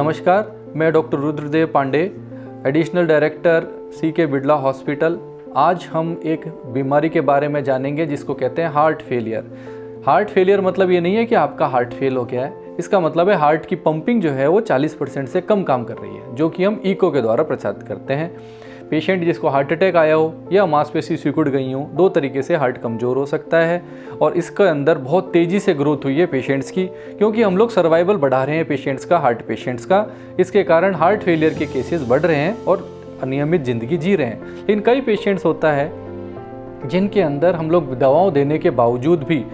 नमस्कार, मैं doctor Rudradev Pandey, additional director CK Birla hospital. आज हम एक बीमारी के बारे में जानेंगे जिसको कहते हैं हार्ट फेलियर। हार्ट फेलियर मतलब ये नहीं है कि आपका हार्ट फेल हो गया है, इसका मतलब है हार्ट की पंपिंग जो है वो 40% से कम काम कर रही है, जो कि हम इको के द्वारा प्रचारित करते हैं। पेशेंट जिसको हार्ट अटैक आया हो या मांसपेशी सिकुड़ गई हो, दो तरीके से हार्ट कमज़ोर हो सकता है और इसके अंदर बहुत तेज़ी से ग्रोथ हुई है पेशेंट्स की, क्योंकि हम लोग सर्वाइवल बढ़ा रहे हैं पेशेंट्स का, हार्ट पेशेंट्स का। इसके कारण हार्ट फेलियर के केसेस बढ़ रहे हैं और अनियमित ज़िंदगी जी रहे हैं। लेकिन कई पेशेंट्स होता है जिनके अंदर हम लोग दवाओं देने के बावजूद भी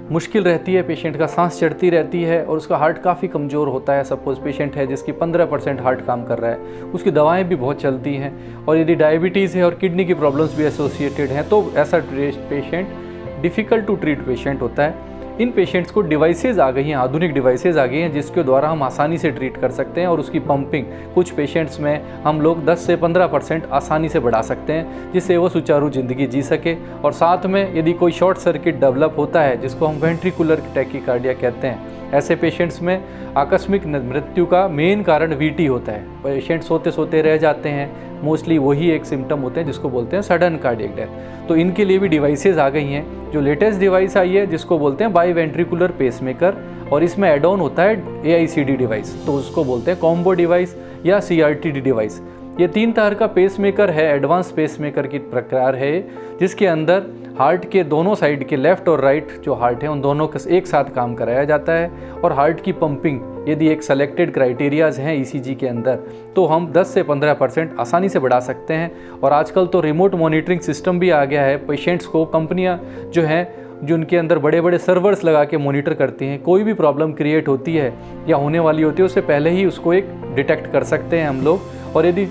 मुश्किल रहती है, पेशेंट का सांस चढ़ती रहती है और उसका हार्ट काफ़ी कमज़ोर होता है। सपोज़ पेशेंट है जिसकी 15% हार्ट काम कर रहा है, उसकी दवाएं भी बहुत चलती हैं और यदि डायबिटीज़ है और किडनी की प्रॉब्लम्स भी एसोसिएटेड हैं तो ऐसा patient difficult to treat patient होता है। इन पेशेंट्स को डिवाइसेज आ गई हैं, आधुनिक डिवाइसेज आ गई हैं जिसके द्वारा हम आसानी से ट्रीट कर सकते हैं और उसकी पंपिंग कुछ पेशेंट्स में हम लोग 10 से 15% आसानी से बढ़ा सकते हैं, जिससे वो सुचारू ज़िंदगी जी सके। और साथ में यदि कोई शॉर्ट सर्किट डेवलप होता है जिसको हम वेंट्रिकुलर टैकीकार्डिया कहते हैं, ऐसे पेशेंट्स में आकस्मिक मृत्यु का मेन कारण VT होता है। पेशेंट सोते सोते रह जाते हैं, मोस्टली वही एक सिम्टम होते हैं जिसको बोलते हैं सडन कार्डियक डेथ। तो इनके लिए भी डिवाइसेज आ गई हैं। जो लेटेस्ट डिवाइस आई है जिसको बोलते हैं बाईवेंट्रिकुलर पेसमेकर, और इसमें एड ऑन होता है AICD डिवाइस, तो उसको बोलते हैं कॉम्बो डिवाइस या CRTD डिवाइस। ये 3 तरह का पेसमेकर है, एडवांस पेसमेकर की प्रकार है, जिसके अंदर हार्ट के दोनों साइड के लेफ़्ट और राइट जो हार्ट है उन दोनों का एक साथ काम कराया जाता है और हार्ट की पंपिंग यदि एक सेलेक्टेड क्राइटेरियाज़ हैं ECG के अंदर तो हम 10 से 15% आसानी से बढ़ा सकते हैं। और आजकल तो रिमोट मॉनिटरिंग सिस्टम भी आ गया है। पेशेंट्स को कंपनियां जो हैं जो उनके अंदर बड़े बड़े सर्वर्स लगा के मॉनिटर करती हैं, कोई भी प्रॉब्लम क्रिएट होती है या होने वाली होती है उससे पहले ही उसको एक डिटेक्ट कर सकते हैं हम लोग। और यदि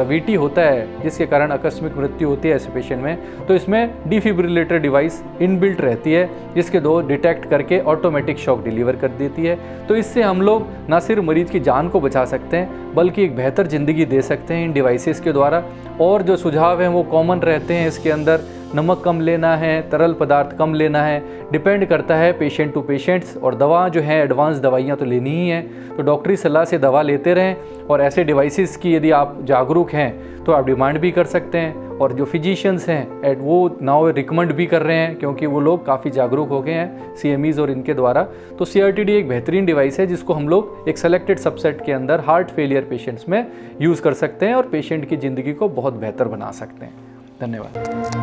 VT होता है जिसके कारण आकस्मिक मृत्यु होती है ऐसे पेशेंट में, तो इसमें डिफिब्रिलेटर डिवाइस इनबिल्ट रहती है जिसके दो डिटेक्ट करके ऑटोमेटिक शॉक डिलीवर कर देती है। तो इससे हम लोग न सिर्फ मरीज की जान को बचा सकते हैं बल्कि एक बेहतर ज़िंदगी दे सकते हैं इन डिवाइसेस के द्वारा। और जो सुझाव हैं वो कॉमन रहते हैं। इसके अंदर नमक कम लेना है, तरल पदार्थ कम लेना है, डिपेंड करता है पेशेंट टू पेशेंट्स। और दवा जो है एडवांस दवाइयाँ तो लेनी ही है, तो डॉक्टरी सलाह से दवा लेते रहें। और ऐसे डिवाइसेस की यदि आप जागरूक हैं तो आप डिमांड भी कर सकते हैं। और जो फिजिशियंस हैं वो नाउ रिकमेंड भी कर रहे हैं क्योंकि वो लोग काफ़ी जागरूक हो गए हैं CMEs और इनके द्वारा। तो CRTD एक बेहतरीन डिवाइस है जिसको हम लोग एक सेलेक्टेड सबसेट के अंदर हार्ट फेलियर पेशेंट्स में यूज़ कर सकते हैं और पेशेंट की ज़िंदगी को बहुत बेहतर बना सकते हैं। धन्यवाद।